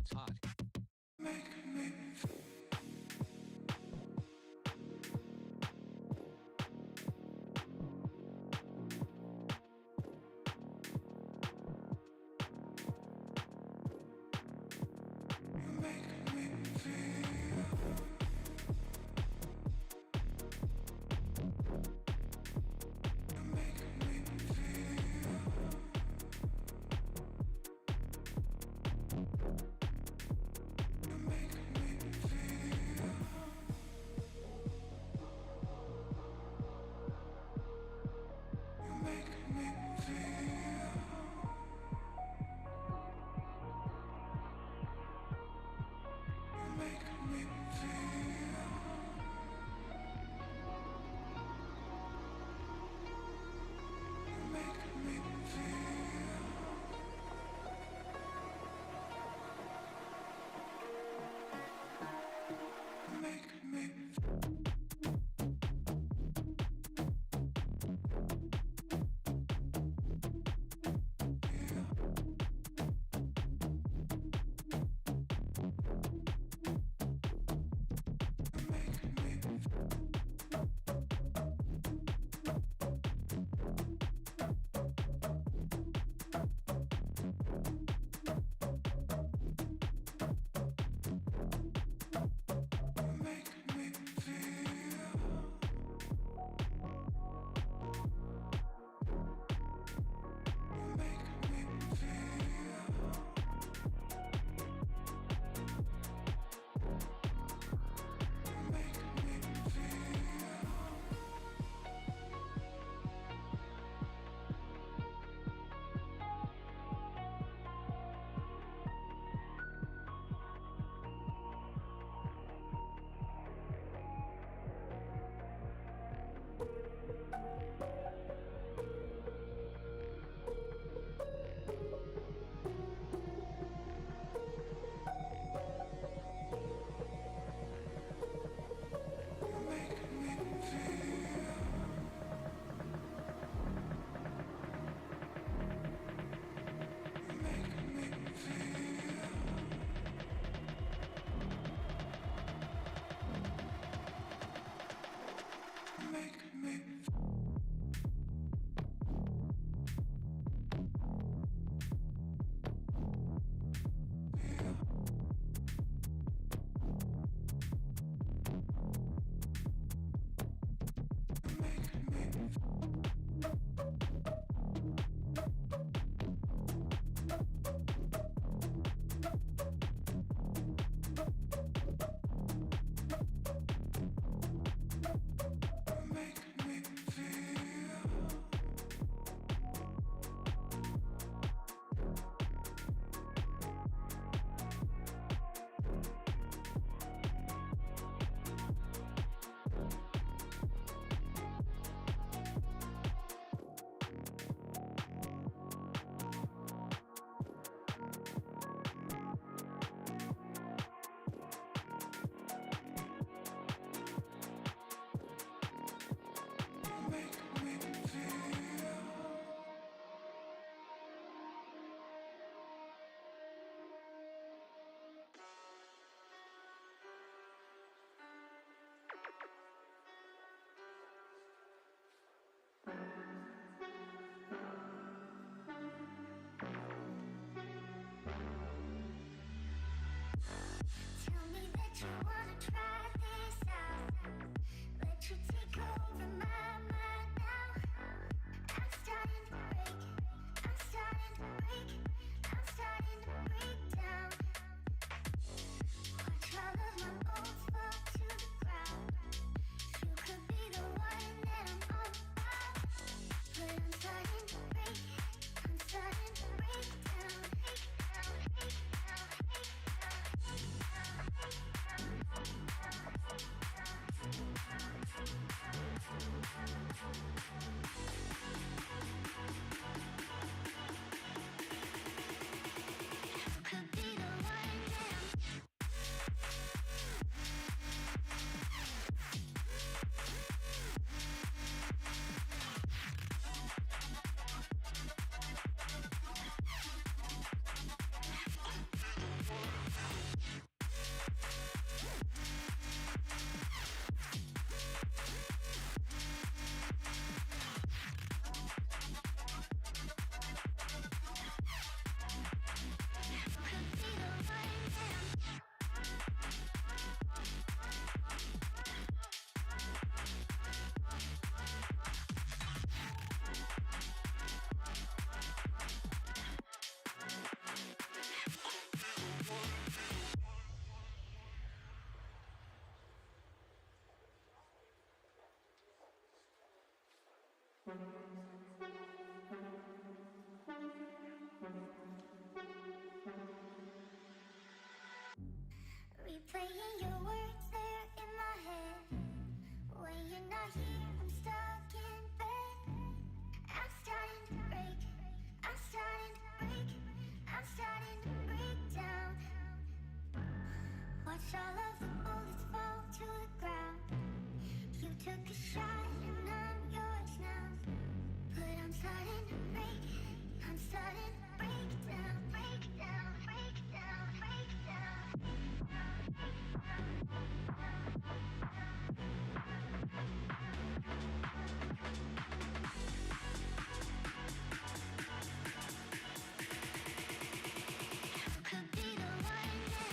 It's hot. Make me Replaying your words there in my head. When you're not here, I'm stuck in bed. I'm starting to break. I'm starting to break. I'm starting to break down. Watch all of the bullets fall to the ground. You took a shot and I'm yours now. But I'm starting to break. I'm starting to break down, break down, break down, break down. Could be the one now.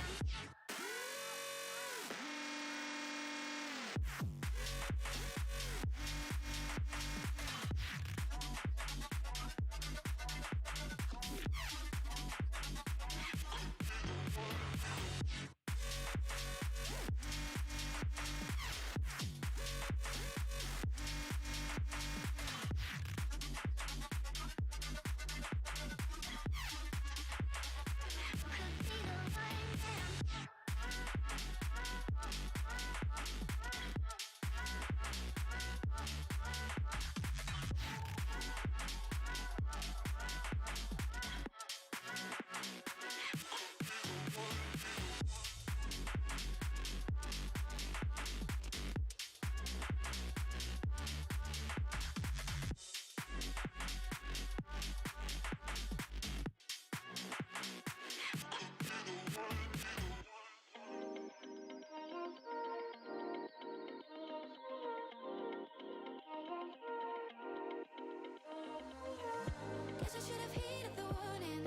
Guess I should have heeded the warning.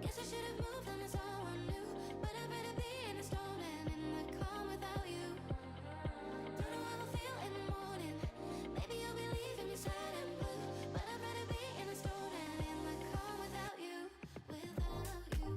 Guess I should have moved on to someone new. But I better be in a storm and in the calm without you. Don't know how I feel in the morning. Maybe you'll be leaving me sad and blue. But I better be in a storm and in the calm without you. Without you.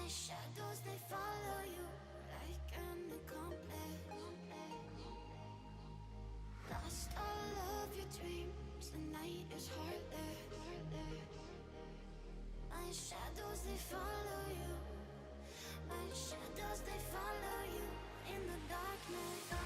shadows, they follow you like an accomplice. Lost all of your dreams, the night is heartless. My shadows, they follow you. My shadows, they follow you in the darkness.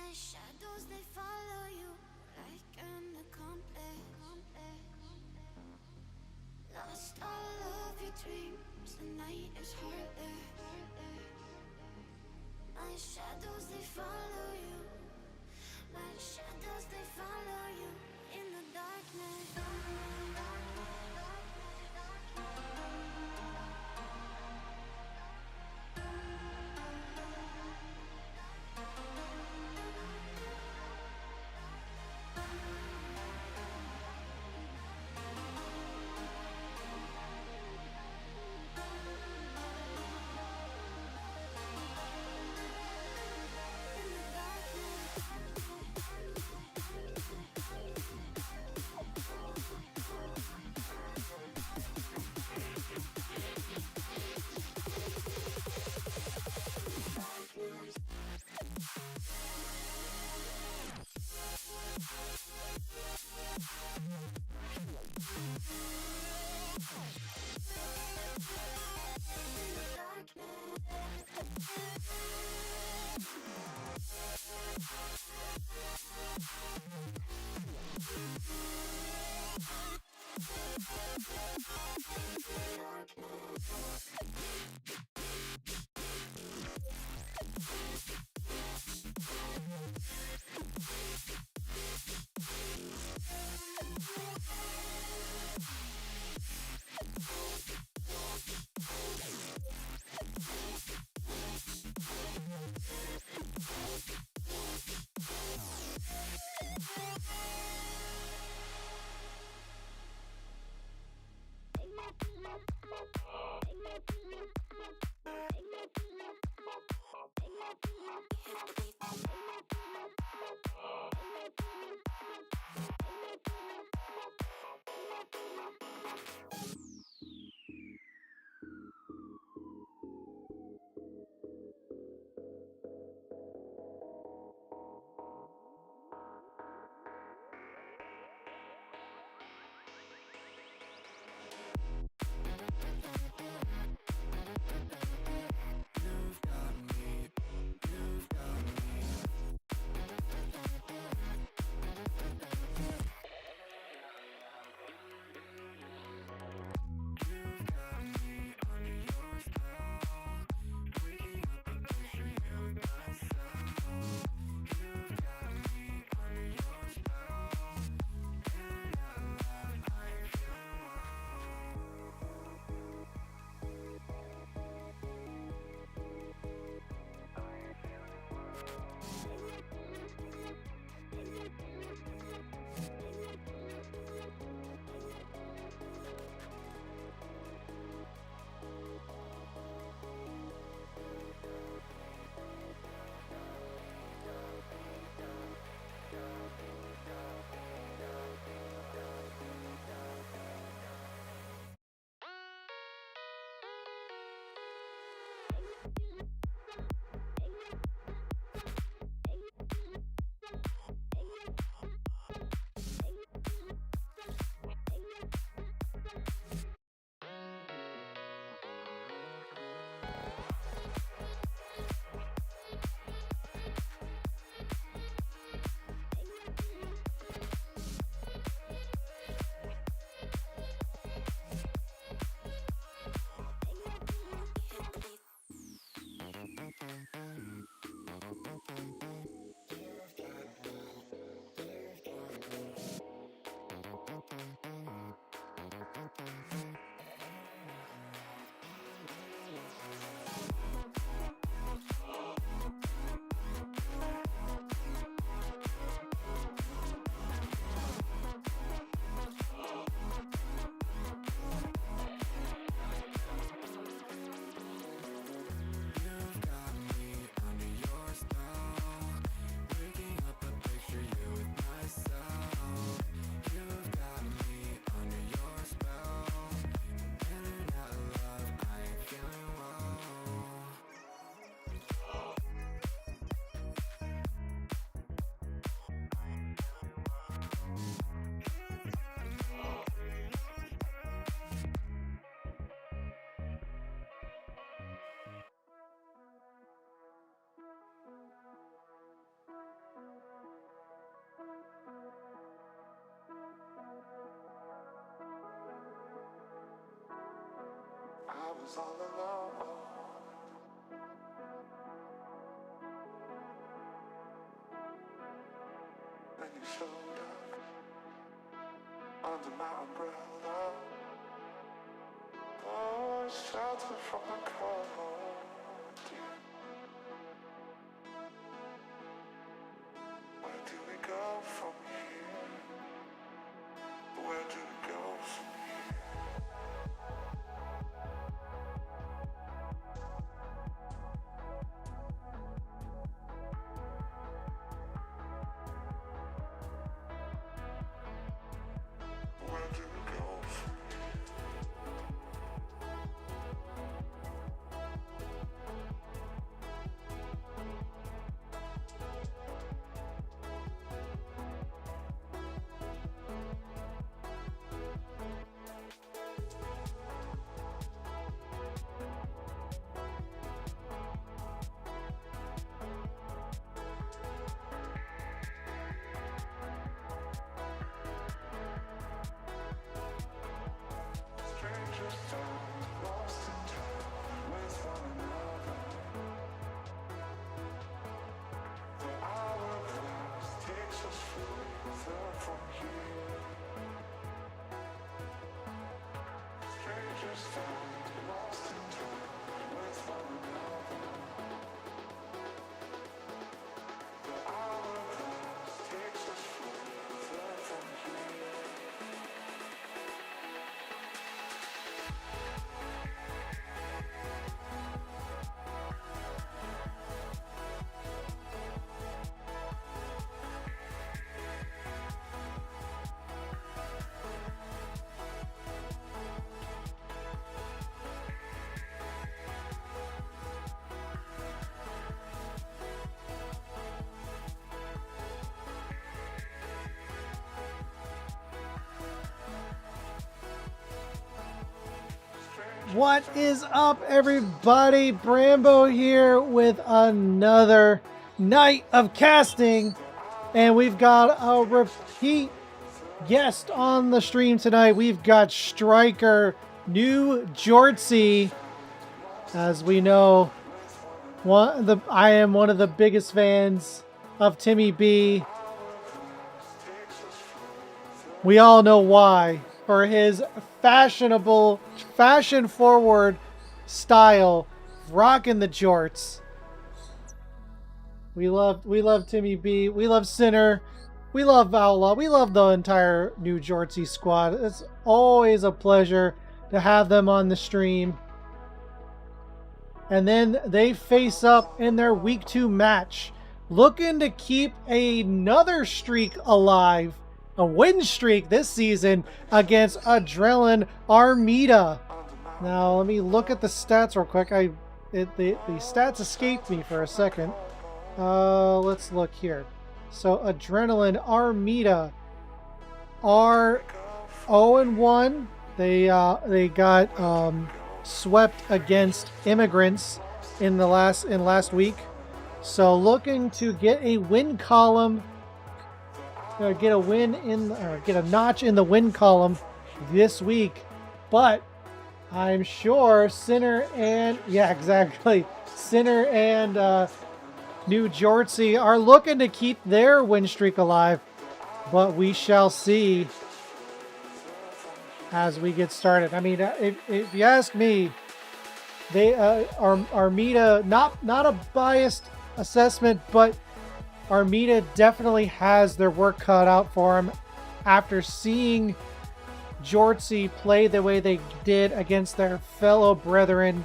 My shadows, they follow you like an accomplice. Lost all of your dreams, the night is heartless. My shadows, they follow you. My shadows, they follow you in the darkness. was all alone. When you showed up under my umbrella, oh, shelter from the cold. Where do we go from here? Where do we go from here? Where do we go from strangers found, lost in time with one another? The hourglass takes us further from here. Strangers found, lost in time with one another. The hourglass takes us further from here. What is up, everybody? Brambo here with another night of casting, and we've got a repeat guest on the stream tonight. We've got Stryker, new Jortsy. As we know, I am one of the biggest fans of Timmy B. We all know why. For his fashionable, fashion-forward style, rocking the jorts. We love Timmy B. We love Sinner. We love Outlaw. We love the entire new Jortsy squad. It's always a pleasure to have them on the stream. And then they face up in their week 2 match, looking to keep another streak alive. A win streak this season against Adrenaline Ameda. Now let me look at the stats real quick. The stats escaped me for a second. Let's look here. So Adrenaline Ameda are 0-1. They got swept against Immigrants in last week. So looking to get a win column. Get a notch in the win column this week, but I'm sure Sinner and New Jortsy are looking to keep their win streak alive, but we shall see as we get started. I mean, if you ask me, they are Ameda, not a biased assessment, but Ameda definitely has their work cut out for him after seeing Jortsy play the way they did against their fellow brethren,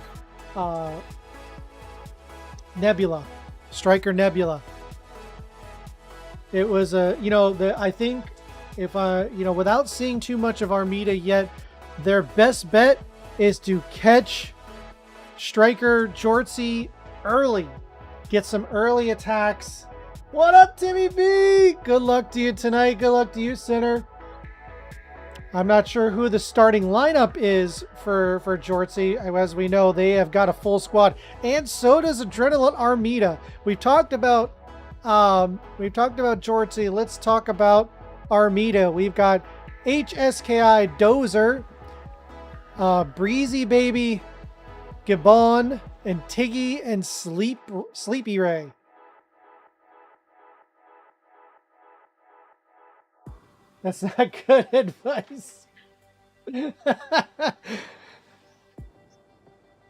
Nebula, Stryker Nebula. It was I think if without seeing too much of Ameda yet, their best bet is to catch Stryker Jortsy early, get some early attacks. What up, Timmy B? Good luck to you tonight. Good luck to you, Sinner. I'm not sure who the starting lineup is for Jortsy. As we know, they have got a full squad, and so does Adrenaline Ameda. We've talked about Jortsy. Let's talk about Ameda. We've got HSKI Dozer, Breezy Baby, Gabon and Tiggy and Sleepy Ray. That's not good advice.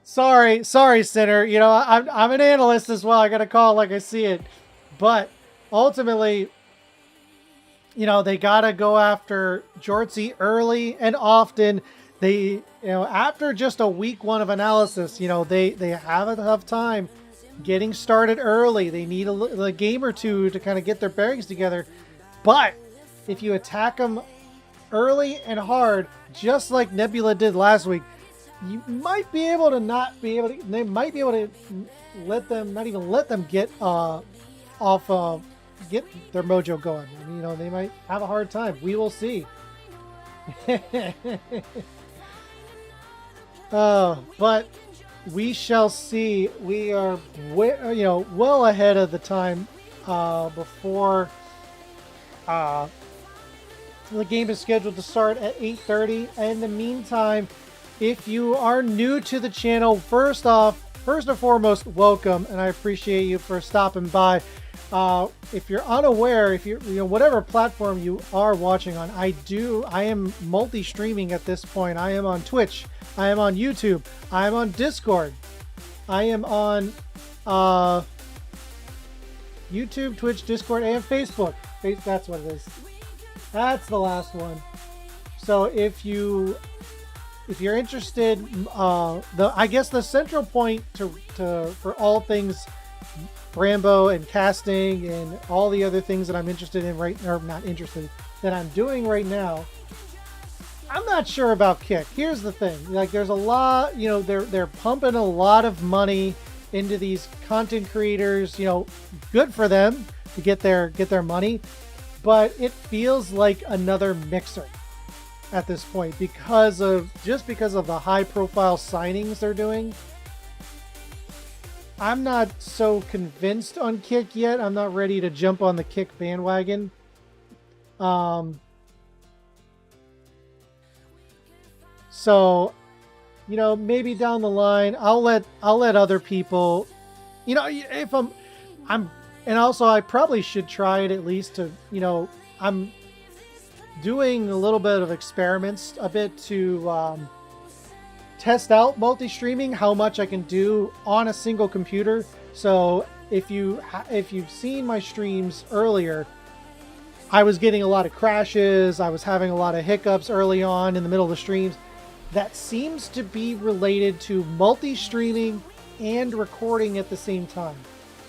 sorry, Sinner. You know, I'm an analyst as well. I gotta call it like I see it. But ultimately, you know, they gotta go after Jortsy early and often. They, you know, after just a week one of analysis, you know, they have a tough time getting started early. They need a game or two to kind of get their bearings together. But if you attack them early and hard, just like Nebula did last week, you might be able to not be able to. They might be able to not even let them get get their mojo going. I mean, you know, they might have a hard time. We will see. But we shall see. We are, well ahead of the time before the game is scheduled to start at 8:30. In the meantime, if you are new to the channel, first and foremost, welcome, and I appreciate you for stopping by. If you're unaware, if you whatever platform you are watching on, I am multi-streaming at this point. I am on Twitch, I am on YouTube, I am on Discord, I am on YouTube, Twitch, Discord, and Facebook. That's what it is. That's the last one. So if you're interested, I guess the central point for all things Rambo and casting and all the other things that I'm interested in that I'm doing right now, I'm not sure about Kick. Here's the thing, like, there's a lot, you know, they're pumping a lot of money into these content creators, you know, good for them to get their money, but it feels like another Mixer at this point because of the high profile signings they're doing. I'm not so convinced on Kick yet. I'm not ready to jump on the Kick bandwagon. So, you know, maybe down the line, I'll let other people, you know, if and also I probably should try it at least to, you know, I'm doing a little bit of experiments a bit to test out multi-streaming, how much I can do on a single computer. So if you've seen my streams earlier, I was getting a lot of crashes. I was having a lot of hiccups early on in the middle of the streams. That seems to be related to multi-streaming and recording at the same time.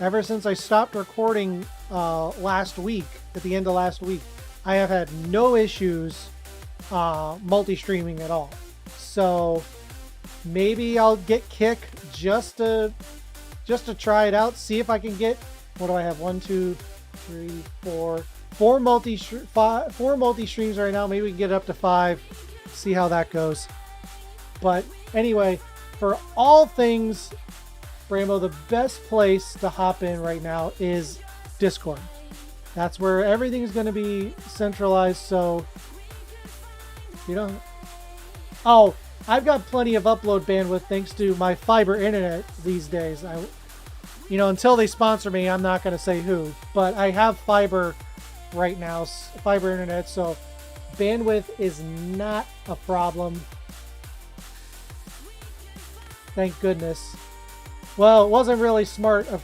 Ever since I stopped recording last week, at the end of last week, I have had no issues multi-streaming at all. So maybe I'll get Kick just to try it out, see if I can get, what do I have, 4 multi-streams right now. Maybe we can get it up to 5, see how that goes. But anyway, for all things Rambo, the best place to hop in right now is Discord. That's where everything is going to be centralized. So, you know, I've got plenty of upload bandwidth thanks to my fiber internet these days. Until they sponsor me, I'm not going to say who, but I have fiber right now, fiber internet, so bandwidth is not a problem. Thank goodness. Well, it wasn't really smart of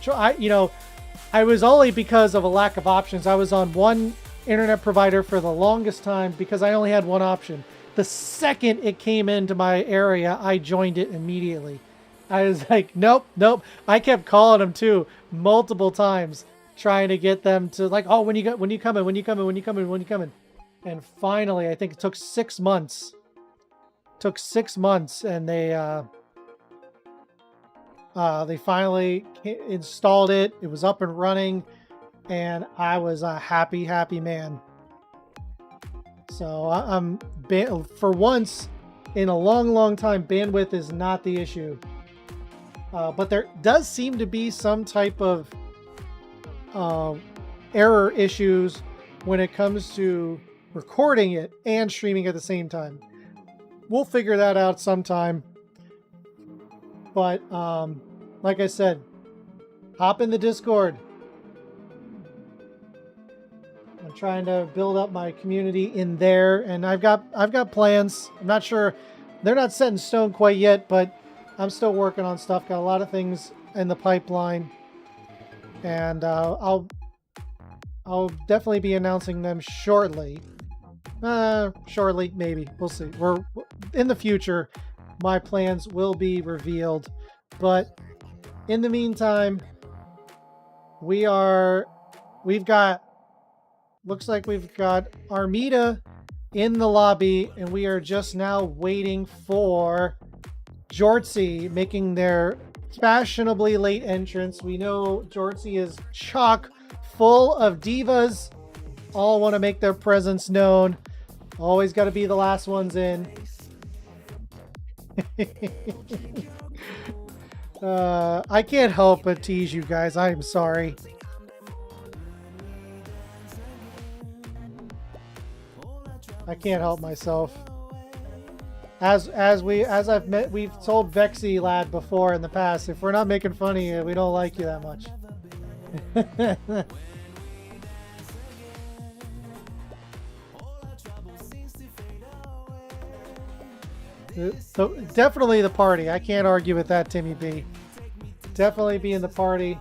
I was only because of a lack of options. I was on one internet provider for the longest time because I only had one option. The second it came into my area, I joined it immediately. I was like, nope. I kept calling them too, multiple times, trying to get them to like, oh, when you coming? And finally, I think it took 6 months. And they finally installed it. It was up and running, and I was a happy man. So I'm for once in a long time, bandwidth is not the issue. But there does seem to be some type of error issues when it comes to recording it and streaming at the same time. We'll figure that out sometime. But like I said, hop in the Discord. I'm trying to build up my community in there, and I've got plans. I'm not sure, they're not set in stone quite yet, but I'm still working on stuff. Got a lot of things in the pipeline, and I'll definitely be announcing them shortly. Shortly, maybe. We'll see. We're in the future. My plans will be revealed, but in the meantime, looks like we've got Ameda in the lobby, and we are just now waiting for Jortsy making their fashionably late entrance. We know Jortsy is chock full of divas. All want to make their presence known. Always got to be the last ones in. I can't help but tease you guys. I'm sorry. I can't help myself. We've told Vexy Lad before in the past, if we're not making fun of you, we don't like you that much. So definitely the party. I can't argue with that, Timmy B. Definitely be in the party.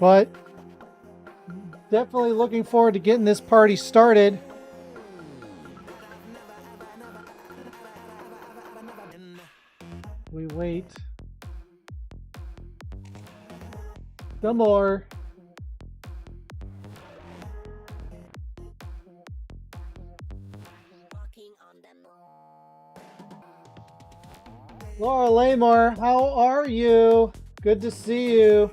But definitely looking forward to getting this party started. We wait. Some more. Laura Lamar, how are you? Good to see you.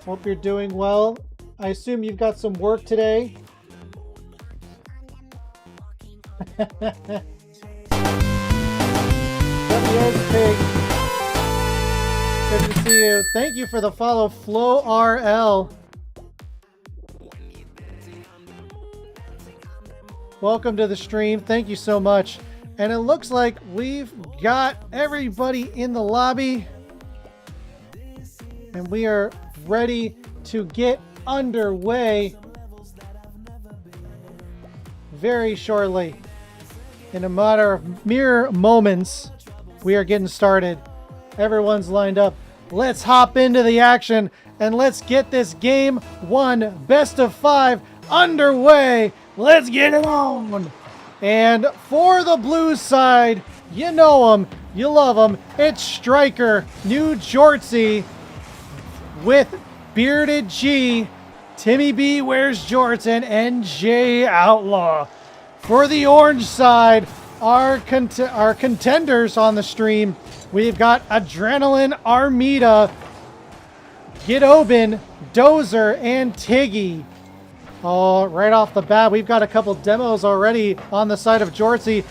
Hope you're doing well. I assume you've got some work today. Pig. Good to see you. Thank you for the follow, Flo RL. Welcome to the stream. Thank you so much. And it looks like we've got everybody in the lobby. And we are ready to get underway very shortly. In a matter of mere moments, we are getting started. Everyone's lined up. Let's hop into the action and let's get this game 1 best of 5 underway. Let's get it on. And for the blue side, you know them, you love them. It's Stryker, New Jortsy, with Bearded G, Timmy B wears Jordan, and Jay Outlaw. For the orange side, our contenders on the stream, we've got Adrenaline, Ameda, Gidobin, Dozer, and Tiggy. Oh, right off the bat, we've got a couple demos already on the side of Jortsy.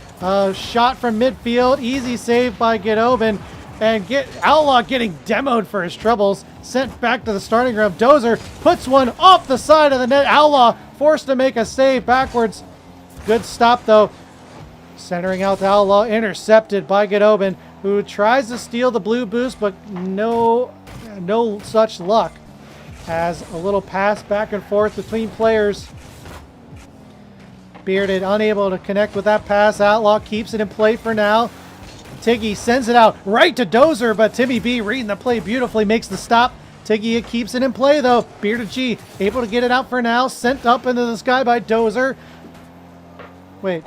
Shot from midfield, easy save by Gidobin, and Outlaw getting demoed for his troubles. Sent back to the starting room. Dozer puts one off the side of the net. Outlaw forced to make a save backwards. Good stop, though. Centering out to Outlaw. Intercepted by Gidobin, who tries to steal the blue boost, but no such luck. Has a little pass back and forth between players. Bearded unable to connect with that pass. Outlaw keeps it in play for now. Tiggy sends it out right to Dozer, but Timmy B reading the play beautifully makes the stop. Tiggy keeps it in play though. Bearded G able to get it out for now. Sent up into the sky by Dozer. Wait,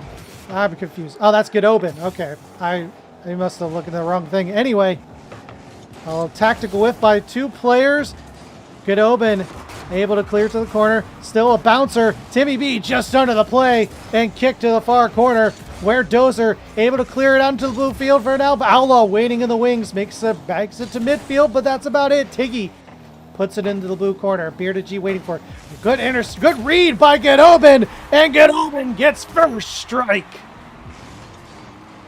I'm confused. Oh, that's Gidobin. Okay, I must have looked at the wrong thing. Anyway, a tactical whiff by 2 players. Gidobin able to clear to the corner. Still a bouncer. Timmy B just under the play and kicked to the far corner, where Dozer able to clear it out into the blue field for now. Outlaw waiting in the wings, bags it to midfield, but that's about it. Tiggy puts it into the blue corner. Bearded G waiting for it. Good read by Gidobin, and Gidobin gets first strike.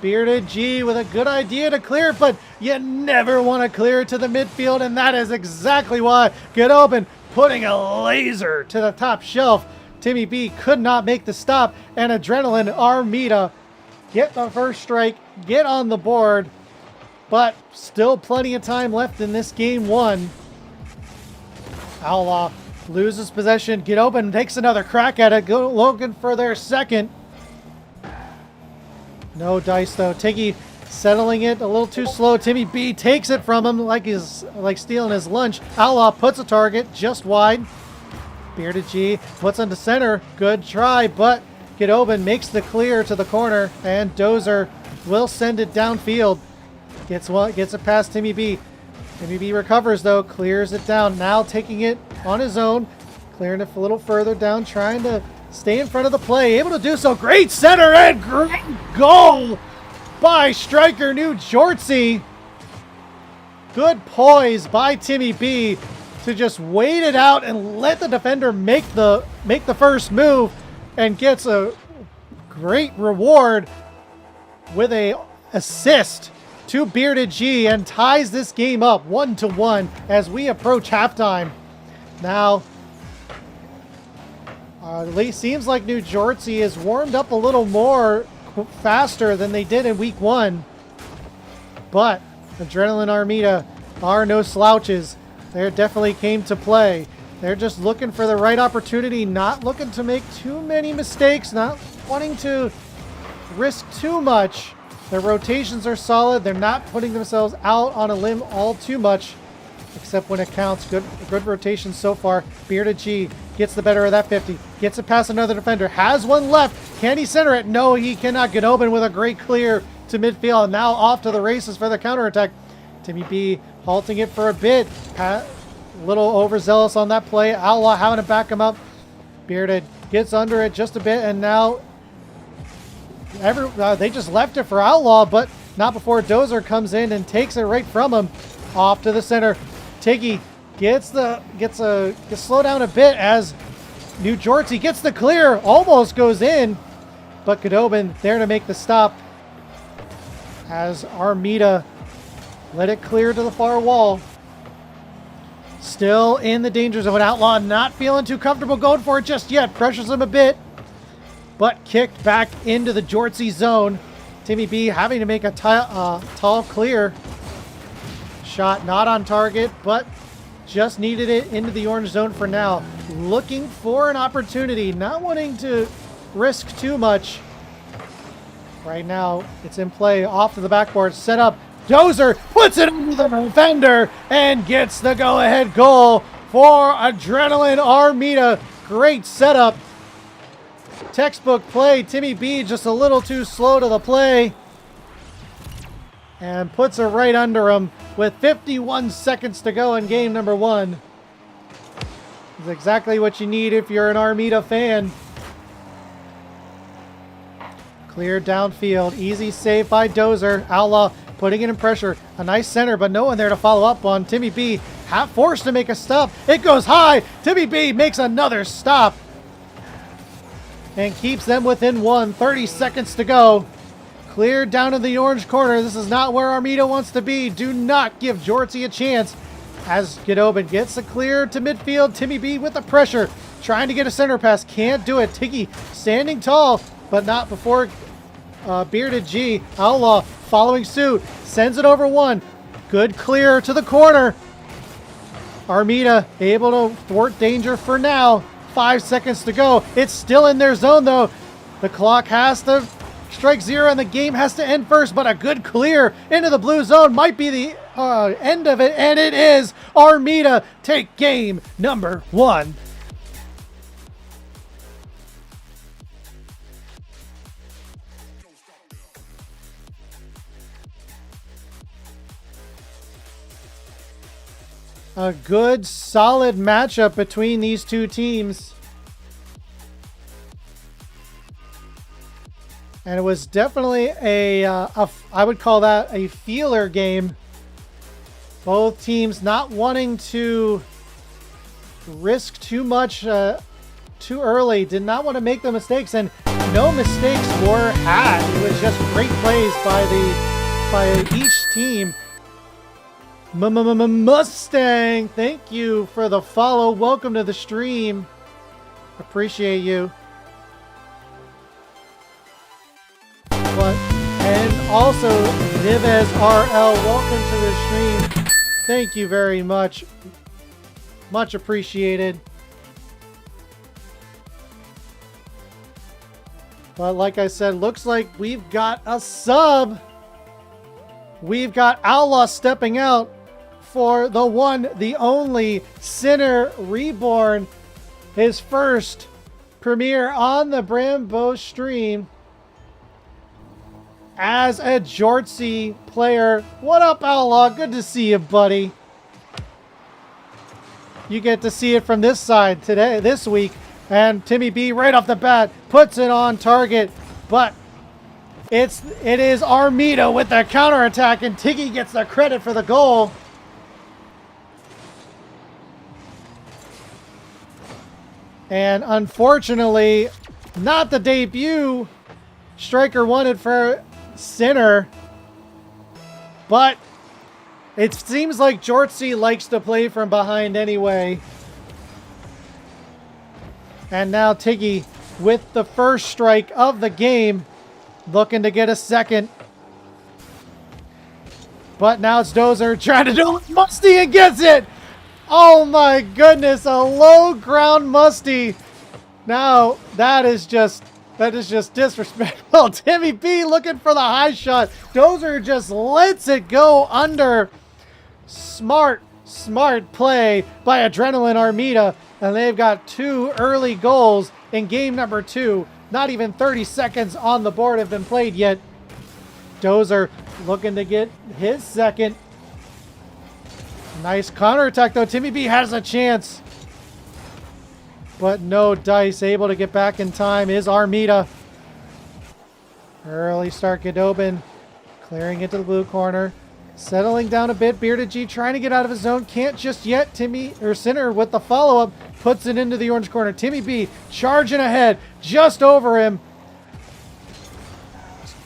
Bearded G with a good idea to clear it, but you never want to clear it to the midfield, and that is exactly why Gidobin putting a laser to the top shelf. Timmy B could not make the stop, and Adrenaline Ameda get the first strike, get on the board, but still plenty of time left in this game one. Outlaw loses possession, get open, takes another crack at it, go looking for their second. No dice though. Tiggy settling it a little too slow. Timmy B takes it from him like he's stealing his lunch. Outlaw puts a target just wide. Bearded G puts into center. Good try, but Godobin makes the clear to the corner, and Dozer will send it downfield. Gets it past Timmy B. Timmy B recovers though, clears it down. Now taking it on his own, clearing it a little further down, trying to stay in front of the play. Able to do so. Great center and great goal by Stryker New Jortsy. Good poise by Timmy B to just wait it out and let the defender make the first move, and gets a great reward with a assist to Bearded G, and ties this game up 1-1 as we approach halftime. Now, at least seems like New Jortsy is warmed up a little more faster than they did in week one. But Adrenaline Ameda are no slouches. They definitely came to play. They're just looking for the right opportunity, not looking to make too many mistakes, not wanting to risk too much. Their rotations are solid. They're not putting themselves out on a limb all too much, except when it counts. Good rotation so far. Bearded G gets the better of that 50. Gets it past another defender. Has one left. Can he center it? No, he cannot. Get open with a great clear to midfield. Now off to the races for the counterattack. Timmy B halting it for a bit. A little overzealous on that play. Outlaw having to back him up. Bearded gets under it just a bit, and now they just left it for Outlaw, but not before Dozer comes in and takes it right from him. Off to the center. Tiggy gets slowed down a bit as New Jortsy gets the clear, almost goes in, but Godobin there to make the stop as Ameda let it clear to the far wall. Still in the danger zone. Outlaw not feeling too comfortable going for it just yet. Pressures him a bit, but kicked back into the Jortsy zone. Timmy B having to make a tall clear. Shot not on target, but just needed it into the orange zone for now. Looking for an opportunity, not wanting to risk too much. Right now, it's in play off to the backboard, set up. Dozer puts it into the defender and gets the go-ahead goal for Adrenaline Ameda. Great setup. Textbook play. Timmy B just a little too slow to the play, and puts it right under him with 51 seconds to go in game number one. It's exactly what you need if you're an Ameda fan. Clear downfield. Easy save by Dozer. Outlaw putting it in pressure. A nice center, but no one there to follow up on. Timmy B forced to make a stop. It goes high. Timmy B makes another stop and keeps them within one. 30 seconds to go. Cleared down in the orange corner. This is not where Ameda wants to be. Do not give Jortsy a chance. As Godobin gets a clear to midfield. Timmy B with the pressure. Trying to get a center pass. Can't do it. Tiggy standing tall, but not before Bearded G. Outlaw following suit. Sends it over one. Good clear to the corner. Ameda able to thwart danger for now. 5 seconds to go. It's still in their zone though. The clock has to strike zero and the game has to end first, but a good clear into the blue zone might be the end of it, and it is. Ameda take game number one. A good, solid matchup between these two teams. And it was definitely I would call that a feeler game. Both teams not wanting to risk too much too early. Did not want to make the mistakes, and no mistakes were had. It was just great plays by each team. Mustang, thank you for the follow. Welcome to the stream. Appreciate you. And also, Nives RL, welcome to the stream. Thank you very much. Much appreciated. But like I said, looks like we've got a sub. We've got Outlaw stepping out for the one, the only Sinner Reborn. His first premiere on the Brambo stream as a Jortsy player. What up, Outlaw? Good to see you, buddy. You get to see it from this side today, this week. And Timmy B right off the bat puts it on target, but it is Ameda with the counterattack, and Tiggy gets the credit for the goal. And unfortunately, not the debut Stryker wanted for Sinner, but it seems like Jortsy likes to play from behind anyway. And now Tiggy with the first strike of the game, looking to get a second. But now it's Dozer trying to do Musty and gets it. Oh my goodness, a low ground Musty. Now that is just disrespectful. Timmy B looking for the high shot. Dozer just lets it go under. Smart play by Adrenaline Ameda. And they've got 2 early goals in game number 2. Not even 30 seconds on the board have been played yet. Dozer looking to get his second. Nice counterattack though. Timmy B has a chance. But no dice. Able to get back in time is Ameda. Early start, Godobin clearing into the blue corner. Settling down a bit. Bearded G trying to get out of his zone. Can't just yet. Sinner with the follow-up. Puts it into the orange corner. Timmy B charging ahead. Just over him.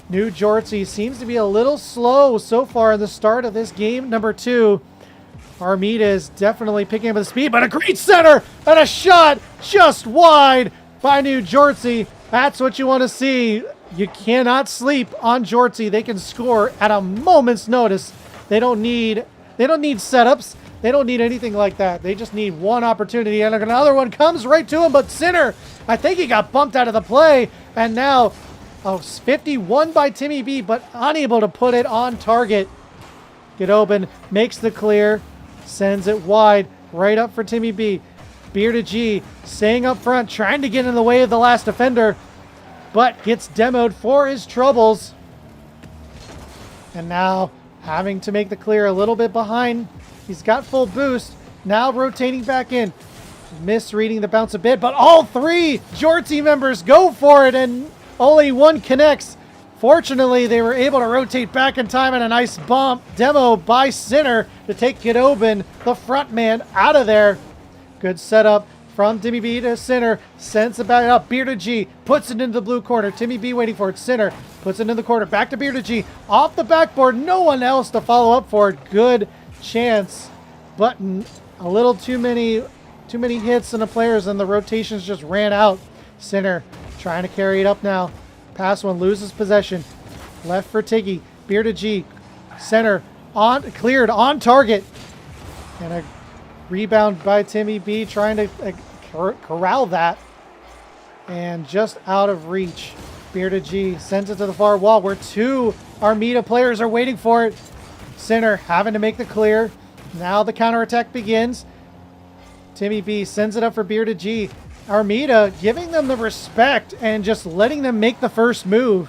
New Jortsy seems to be a little slow so far in the start of this game number 2. Ameda is definitely picking up the speed, but a great center and a shot just wide by New Jortsy. That's what you want to see. You cannot sleep on Jortsy. They can score at a moment's notice. They don't need setups. They don't need anything like that. They just need one opportunity, and another one comes right to him. But Sinner, I think he got bumped out of the play, and now 51 by Timmy B, but unable to put it on target. Godobin makes the clear, sends it wide, right up for Timmy B. Bearded G staying up front, trying to get in the way of the last defender, but gets demoed for his troubles. And now having to make the clear a little bit behind. He's got full boost. Now rotating back in. Misreading the bounce a bit, but all 3 Jortsy members go for it, and only one connects. Fortunately, they were able to rotate back in time, and a nice bump demo by Sinner to take Godobin, the front man, out of there. Good setup from Timmy B to Sinner. Sends it back up. Bearded G puts it into the blue corner. Timmy B waiting for it. Sinner puts it in the corner. Back to Bearded G. Off the backboard. No one else to follow up for it. Good chance. But a little too many hits on the players, and the rotations just ran out. Sinner trying to carry it up now. Pass one, loses possession. Left for Tiggy. Bearded G. Center cleared on target. And a rebound by Timmy B trying to corral that. And just out of reach. Bearded G sends it to the far wall where 2 Ameda players are waiting for it. Sinner having to make the clear. Now the counterattack begins. Timmy B sends it up for Bearded G. Ameda giving them the respect and just letting them make the first move.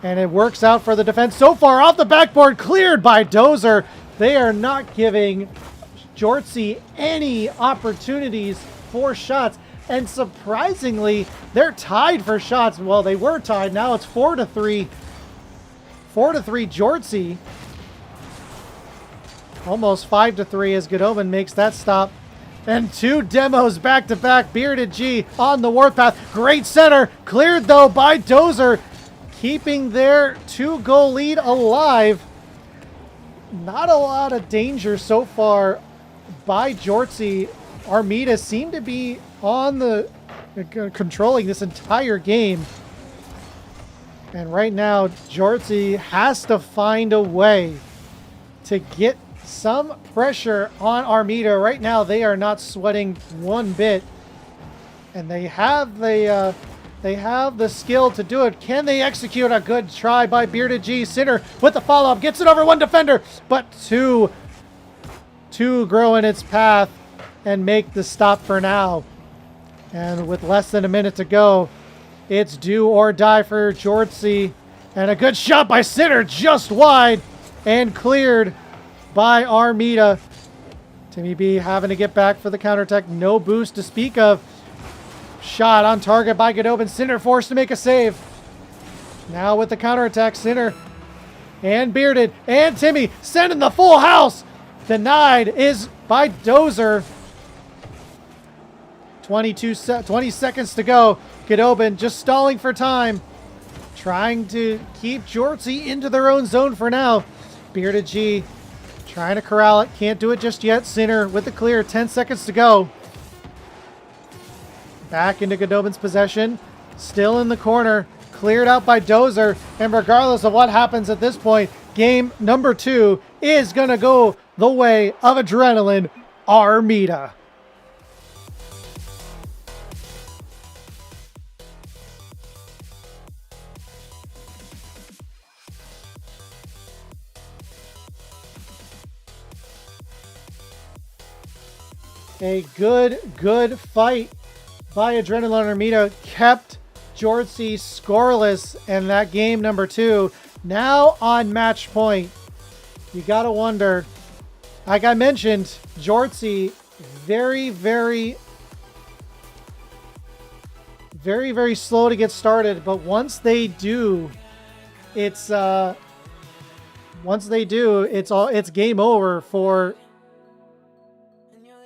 And it works out for the defense so far. Off the backboard, cleared by Dozer. They are not giving Jortsy any opportunities for shots. And surprisingly, they're tied for shots. Well, they were tied. Now it's 4-3. 4-3 Jortsy. Almost 5-3 as Godobin makes that stop. And 2 demos back-to-back. Bearded G on the warpath. Great center. Cleared, though, by Dozer. Keeping their 2-goal lead alive. not a lot of danger so far by Jortsy. Ameda seem to be on the controlling this entire game. And right now, Jortsy has to find a way to get some pressure on Ameda. Right now, they are not sweating one bit. And they have the skill to do it. Can they execute a good try by Bearded G? Sinner with the follow-up, gets it over one defender, but two grow in its path and make the stop for now. And with less than a minute to go, it's do or die for Jortsy. And a good shot by Sinner, just wide and cleared by Ameda. Timmy B having to get back for the counterattack. No boost to speak of. Shot on target by Godobin. Sinner forced to make a save. Now with the counterattack, Sinner and Bearded and Timmy sending the full house. Denied is by Dozer. 20 seconds to go. Godobin just stalling for time. Trying to keep Jortsy into their own zone for now. Bearded G trying to corral it. Can't do it just yet. Sinner with the clear. 10 seconds to go. Back into Godobin's possession. Still in the corner. Cleared out by Dozer. And regardless of what happens at this point, game number 2 is going to go the way of Adrenaline Ameda. A good fight by Adrenaline Ameda kept Jortsy scoreless in that game number 2. Now on match point, you gotta wonder, like I mentioned, Jortsy very slow to get started, but once they do, it's game over for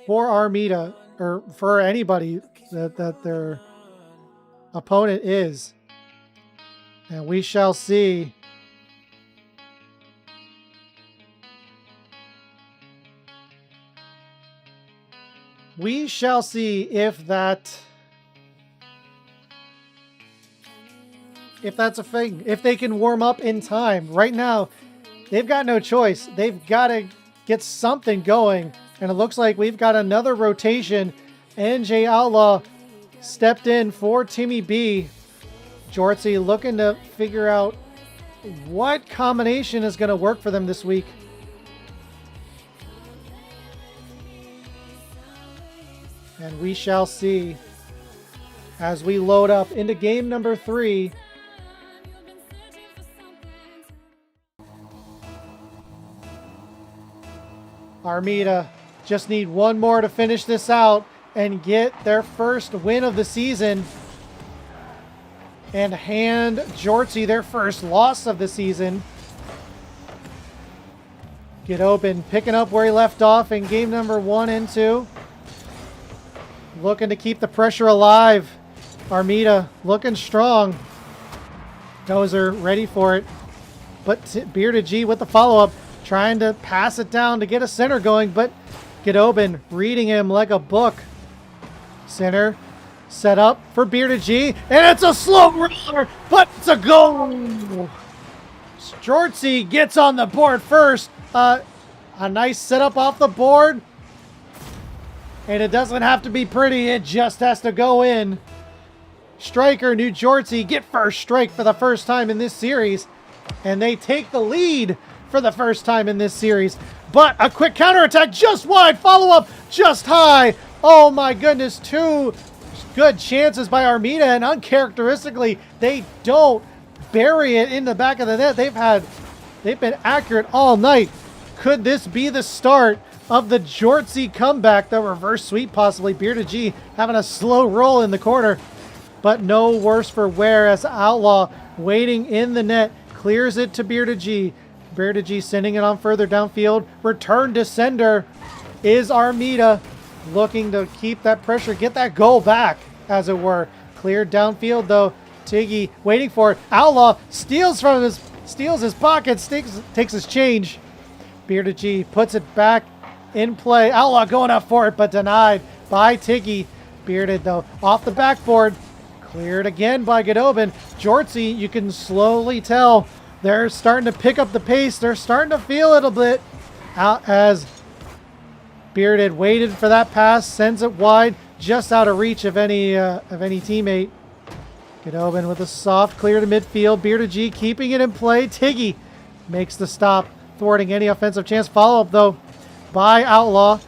Ameda, or for anybody that their opponent is. And we shall see. We shall see if that's a thing. If they can warm up in time. Right now, they've got no choice. They've got to get something going. And it looks like we've got another rotation. NJ Outlaw stepped in for Timmy B. Jortsy looking to figure out what combination is going to work for them this week. And we shall see as we load up into game number 3. Ameda just need one more to finish this out and get their first win of the season and hand Jortsy their first loss of the season. Godobin picking up where he left off in game number 1 and 2. Looking to keep the pressure alive. Ameda looking strong. Dozer ready for it. But Bearded G with the follow-up. Trying to pass it down to get a center going, but Godobin reading him like a book. Center set up for Bearded G, and it's a slow roller, but it's a goal. Jortsy gets on the board first. A nice setup off the board. And it doesn't have to be pretty, it just has to go in. Stryker, New Jortsy get first strike for the first time in this series. And they take the lead for the first time in this series. But a quick counterattack just wide, follow-up just high. Oh my goodness, 2 good chances by Ameda, and uncharacteristically, they don't bury it in the back of the net. They've been accurate all night. Could this be the start of the Jortsy comeback? The reverse sweep possibly. Bearded G having a slow roll in the corner, but no worse for wear as Outlaw waiting in the net clears it to Bearded G. Bearded G sending it on further downfield. Return to sender is Ameda, looking to keep that pressure, get that goal back, as it were. Cleared downfield though. Tiggy waiting for it. Outlaw steals his pockets, takes his change. Bearded G puts it back in play. Outlaw going up for it, but denied by Tiggy. Bearded, though, off the backboard. Cleared again by Godobin. Jortsy, you can slowly tell they're starting to pick up the pace. They're starting to feel it a bit. Out as Bearded waited for that pass, sends it wide, just out of reach of any teammate. Godobin with a soft clear to midfield. Bearded G keeping it in play. Tiggy makes the stop, thwarting any offensive chance. Follow-up, though, by Outlaw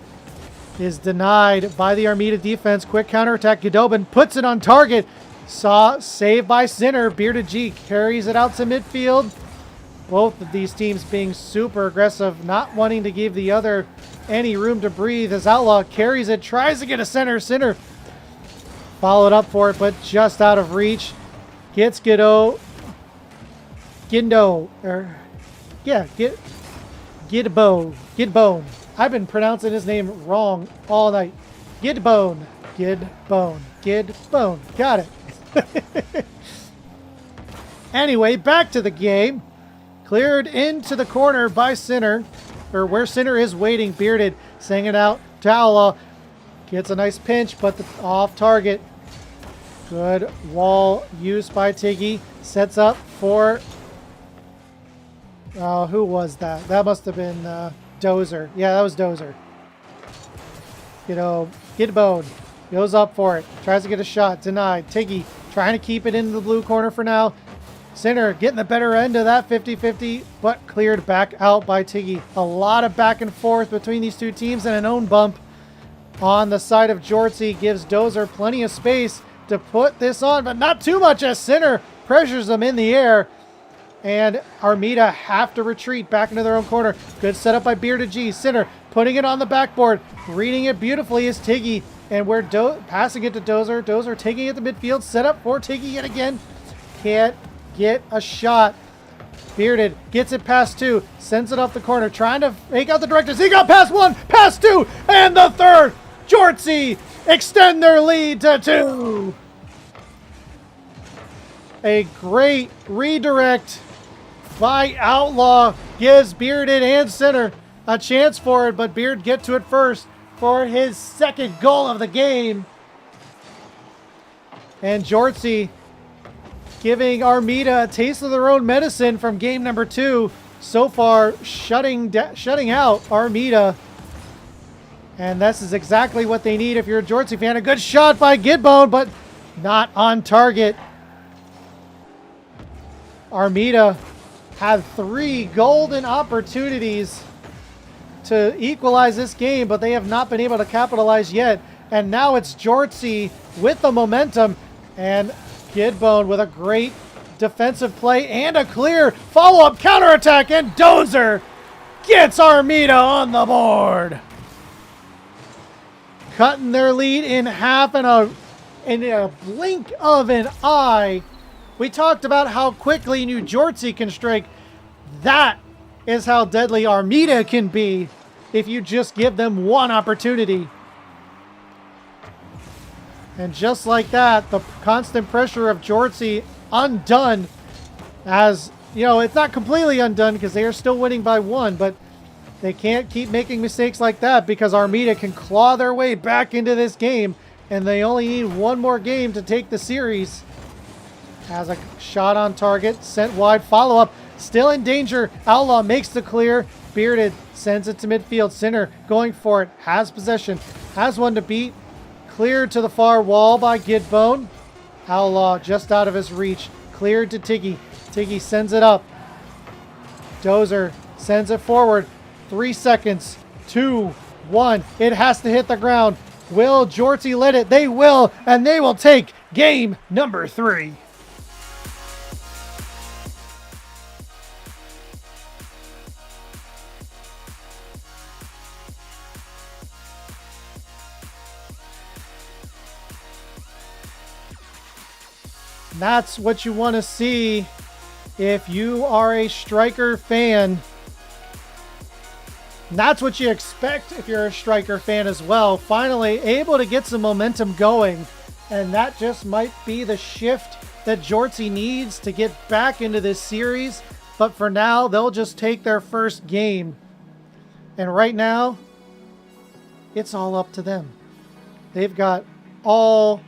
is denied by the Ameda defense. Quick counterattack. Godobin puts it on target. Saved by Sinner. Bearded G carries it out to midfield. Both of these teams being super aggressive, not wanting to give the other any room to breathe as Outlaw carries it, tries to get a center. Sinner followed up for it, but just out of reach. Gets Gidbone. I've been pronouncing his name wrong all night. Gidbone. Got it. Anyway, back to the game. Cleared into the corner by Sinner, or where Sinner is waiting. Bearded sending it out to Outlaw. Gets a nice pinch, but off target. Good wall use by Tiggy. Sets up for... who was that? That must have been Dozer. Yeah, that was Dozer. Gidbone goes up for it. Tries to get a shot. Denied. Tiggy trying to keep it into the blue corner for now. Sinner getting the better end of that 50-50, but cleared back out by Tiggy. A lot of back and forth between these two teams, and an own bump on the side of Jortsy gives Dozer plenty of space to put this on, but not too much as Sinner pressures them in the air. And Ameda have to retreat back into their own corner. Good setup by Bearded G. Sinner putting it on the backboard. Reading it beautifully is Tiggy. And we're passing it to Dozer. Dozer taking it to midfield. Set up for Tiggy yet again. Can't get a shot. Bearded gets it past two. Sends it off the corner. Trying to fake out the directors. He got past one. Past two. And the third. Jortsy extend their lead to 2. A great redirect by Outlaw gives Bearded and Sinner a chance for it, but Beard get to it first for his second goal of the game. And Jortsy giving Ameda a taste of their own medicine from game number 2. So far, shutting out Ameda. And this is exactly what they need if you're a Jortsy fan. A good shot by Gidbone, but not on target. Ameda had 3 golden opportunities to equalize this game, but they have not been able to capitalize yet. And now it's Jortsy with the momentum, and Gidbone with a great defensive play and a clear follow-up counterattack, and Dozer gets Ameda on the board. Cutting their lead in half in a blink of an eye. We talked about how quickly New Jortsy can strike. That is how deadly Ameda can be if you just give them one opportunity. And just like that, the constant pressure of Jortsy undone. As, you know, it's not completely undone because they are still winning by 1, but they can't keep making mistakes like that because Ameda can claw their way back into this game, and they only need one more game to take the series. Has a shot on target, sent wide, follow-up, still in danger. Outlaw makes the clear. Bearded sends it to midfield. Sinner going for it, has possession, has one to beat. Cleared to the far wall by Gidbone. Outlaw just out of his reach. Cleared to Tiggy. Tiggy sends it up. Dozer sends it forward. 3 seconds. 2, 1. It has to hit the ground. Will Jortsy let it? They will, and they will take game number 3. That's what you want to see if you are a Stryker fan. That's what you expect if you're a Stryker fan as well. Finally able to get some momentum going. And that just might be the shift that Jortsy needs to get back into this series. But for now, they'll just take their first game And right now, it's all up to them. They've got all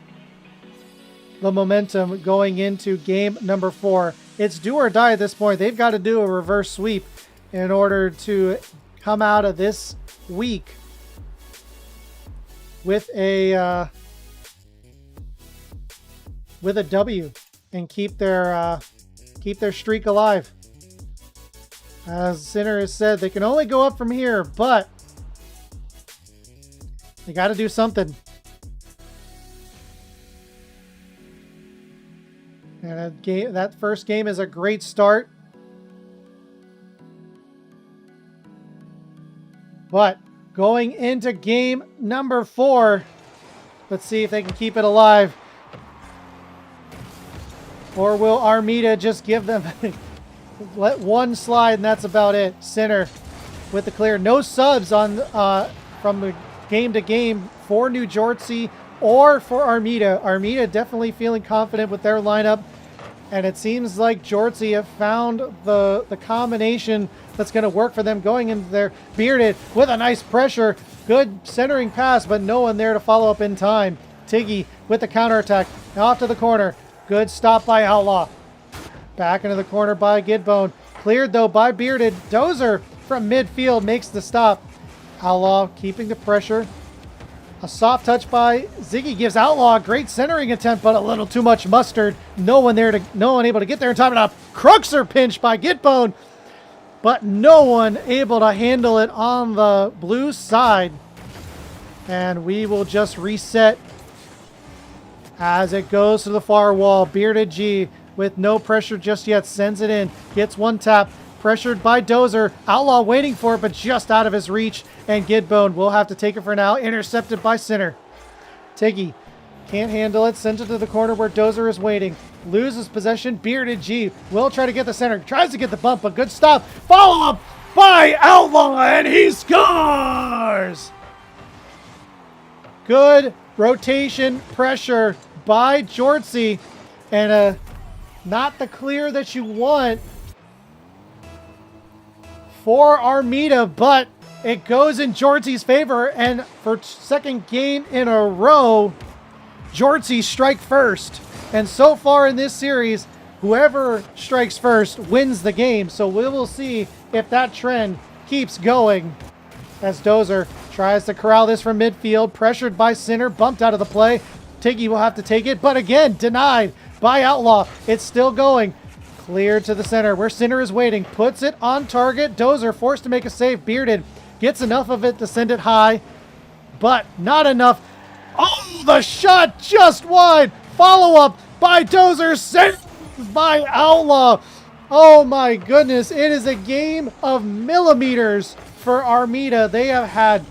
the momentum going into game number 4. It's do or die at this point. They've got to do a reverse sweep in order to come out of this week with a W and keep their streak alive. As Sinner has said, they can only go up from here, but they got to do something. And that first game is a great start. But going into game number 4, let's see if they can keep it alive. Or will Ameda just give them let one slide and that's about it? Sinner with the clear. No subs on from the game to game for New Jortsy or for Ameda. Ameda definitely feeling confident with their lineup. And it seems like Jortsy have found the combination that's going to work for them going into their Bearded with a nice pressure. Good centering pass, but no one there to follow up in time. Tiggy with the counterattack. Off to the corner. Good stop by Outlaw. Back into the corner by Gidbone. Cleared, though, by Bearded. Dozer from midfield makes the stop. Outlaw keeping the pressure. A soft touch by Ziggy gives Outlaw a great centering attempt, but a little too much mustard. No one able to get there in time. And a Cruxer pinch by Gitbone, but no one able to handle it on the blue side. And we will just reset as it goes to the far wall. Bearded G with no pressure just yet sends it in. Gets one tap. Pressured by Dozer. Outlaw waiting for it, but just out of his reach. And Gidbone will have to take it for now. Intercepted by Sinner. Tiggy can't handle it. Sends it to the corner where Dozer is waiting. Loses possession. Bearded G will try to get the center. Tries to get the bump, but good stop. Follow up by Outlaw, and he scores! Good rotation pressure by Jortsy. And not the clear that you want for Ameda, but it goes in Jortsy's favor, and for second game in a row, Jortsy strike first. And so far in this series, whoever strikes first wins the game. So we will see if that trend keeps going as Dozer tries to corral this from midfield, pressured by Sinner, bumped out of the play. Tiggy will have to take it, but again, denied by Outlaw. It's still going. Cleared to the center where Sinner is waiting. Puts it on target. Dozer forced to make a save. Bearded gets enough of it to send it high, but not enough. Oh, the shot just wide. Follow up by Dozer. Sent by Outlaw. Oh my goodness. It is a game of millimeters for Ameda. They have had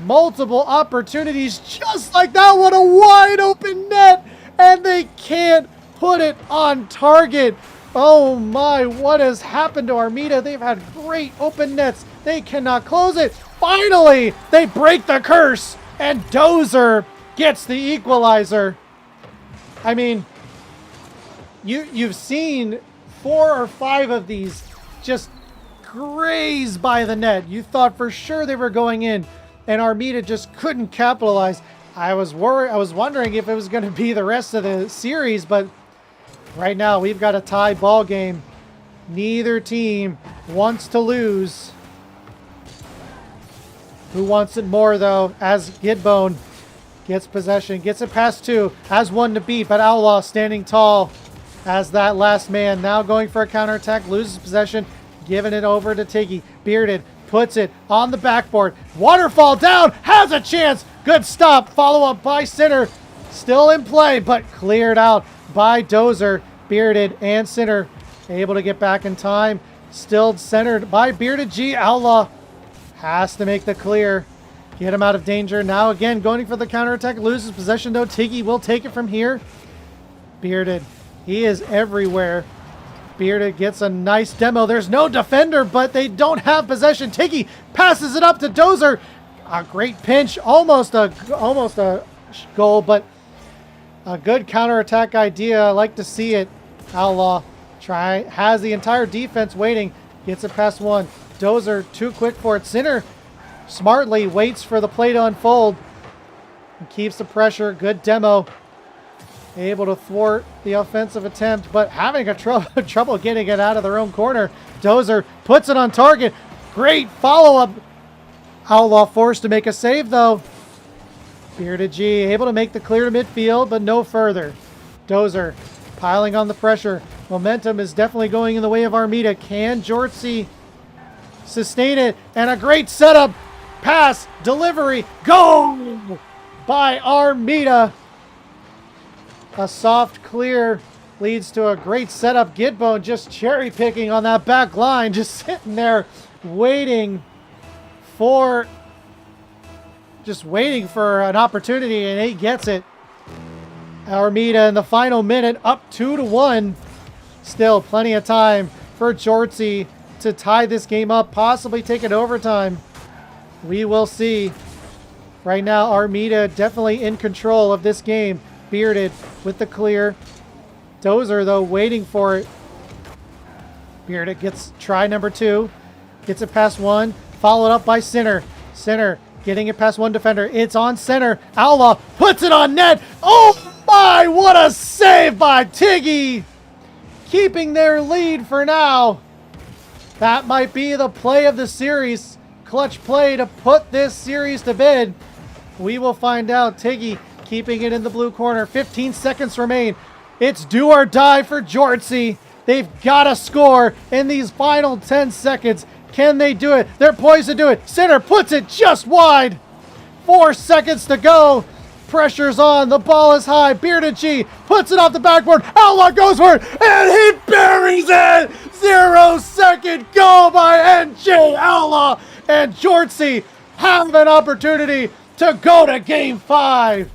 multiple opportunities just like that. What a wide open net, and they can't put it on target. Oh my, what has happened to Ameda? They've had great open nets. They cannot close it. Finally, they break the curse, and Dozer gets the equalizer. I mean, you've seen 4 or 5 of these just graze by the net. You thought for sure they were going in, and Ameda just couldn't capitalize. I was wondering if it was going to be the rest of the series, but right now, we've got a tie ball game. Neither team wants to lose. Who wants it more, though, as Gidbone gets possession, gets it past 2, has one to beat, but Outlaw standing tall as that last man. Now going for a counterattack, loses possession, giving it over to Tiggy. Bearded puts it on the backboard. Waterfall down, has a chance. Good stop, follow up by Sinner. Still in play, but cleared out by Dozer. Bearded and Sinner able to get back in time. Still centered by Bearded G. Outlaw has to make the clear. Get him out of danger. Now again going for the counterattack. Loses possession though. Tiggy will take it from here. Bearded. He is everywhere. Bearded gets a nice demo. There's no defender, but they don't have possession. Tiggy passes it up to Dozer. A great pinch. Almost a goal, but a good counterattack idea. I like to see it. Outlaw has the entire defense waiting. Gets it past 1. Dozer too quick for it. Sinner smartly waits for the play to unfold and keeps the pressure. Good demo. Able to thwart the offensive attempt, but having trouble getting it out of their own corner. Dozer puts it on target. Great follow-up. Outlaw forced to make a save, though. Bearded G able to make the clear to midfield, but no further. Dozer piling on the pressure. Momentum is definitely going in the way of Ameda. Can Jortsy sustain it? And a great setup. Pass. Delivery. Goal by Ameda. A soft clear leads to a great setup. Gidbone just cherry picking on that back line. Just sitting there waiting for an opportunity, and he gets it. Ameda in the final minute up 2-1. Still plenty of time for Jortsy to tie this game up, possibly take it overtime. We will see. Right now, Ameda definitely in control of this game. Bearded with the clear. Dozer, though, waiting for it. Bearded gets try number 2. Gets it past 1. Followed up by Sinner. Sinner getting it past 1 defender. It's on center. Outlaw puts it on net. Oh my, what a save by Tiggy. Keeping their lead for now. That might be the play of the series. Clutch play to put this series to bed. We will find out. Tiggy keeping it in the blue corner. 15 seconds remain. It's do or die for Jortsy. They've got to score in these final 10 seconds. Can they do it? They're poised to do it. Center puts it just wide. 4 seconds to go. Pressure's on. The ball is high. Bearded G puts it off the backboard. Outlaw goes for it. And he buries it. 0-second goal by NJ Outlaw. And Jortsy have an opportunity to go to Game 5.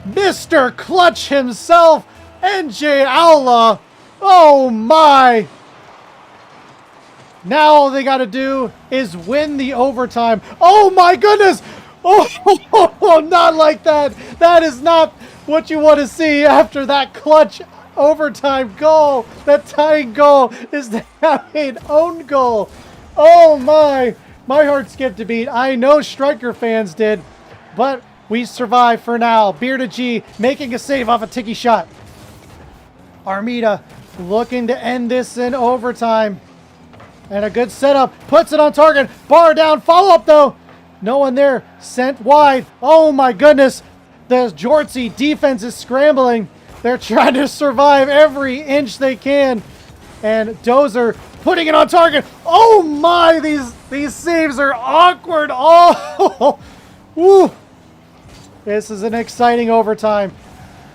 Mr. Clutch himself, NJ Outlaw. Oh my. Now all they got to do is win the overtime. Oh my goodness. Oh, not like that. That is not what you want to see after that clutch overtime goal. That tying goal is to have an own goal. Oh my. My heart skipped a beat. I know Stryker fans did, but we survive for now. Bearded G making a save off a Tiki shot. Ameda looking to end this in overtime. And a good setup. Puts it on target. Bar down. Follow up though. No one there. Sent wide. Oh my goodness. The Jortsy defense is scrambling. They're trying to survive every inch they can. And Dozer putting it on target. Oh my. These saves are awkward. Oh. Woo. This is an exciting overtime.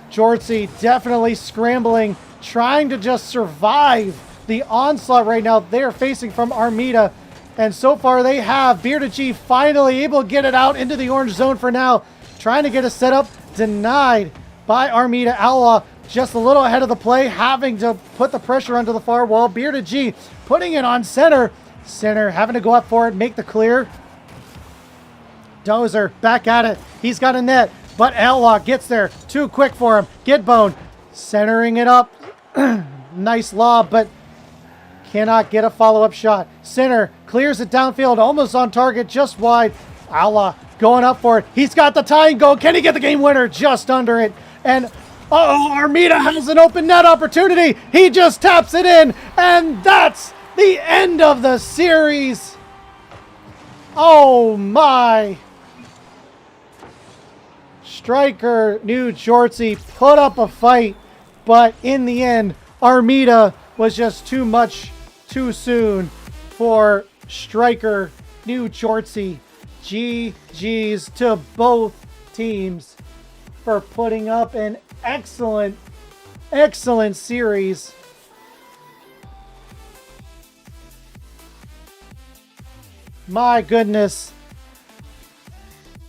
Jortsy definitely scrambling, trying to just survive the onslaught right now they're facing from Ameda. And so far they have. Bearded G finally able to get it out into the orange zone for now. Trying to get a setup. Denied by Ameda. Outlaw just a little ahead of the play, having to put the pressure onto the far wall. Bearded G putting it on center. Center having to go up for it, make the clear. Dozer back at it. He's got a net, but Outlaw gets there too quick for him. Gidbone centering it up. Nice lob, but cannot get a follow-up shot. Center clears it downfield, almost on target, just wide. Outlaw going up for it. He's got the tying goal. Can he get the game winner? Just under it. And Ameda has an open net opportunity. He just taps it in, and that's the end of the series. Oh my. Stryker knew Jortsy put up a fight, but in the end, Ameda was just too much too soon for Stryker knew Jortsy. GG's to both teams for putting up an excellent series. My goodness.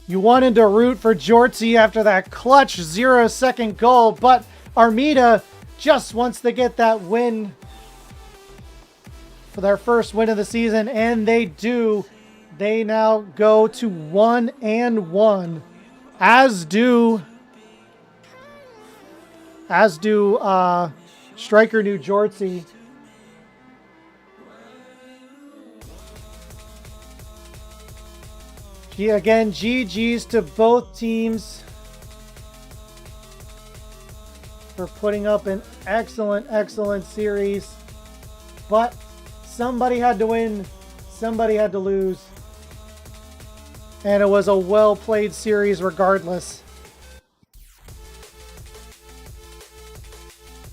You wanted to root for Jortsy after that clutch 0-second goal, but Ameda just wants to get that win for their first win of the season, and they do. They now go to 1-1, as do Stryker New Jortsy. Yeah, again, GG's to both teams for putting up an excellent, excellent series. But somebody had to win, somebody had to lose. And it was a well-played series regardless.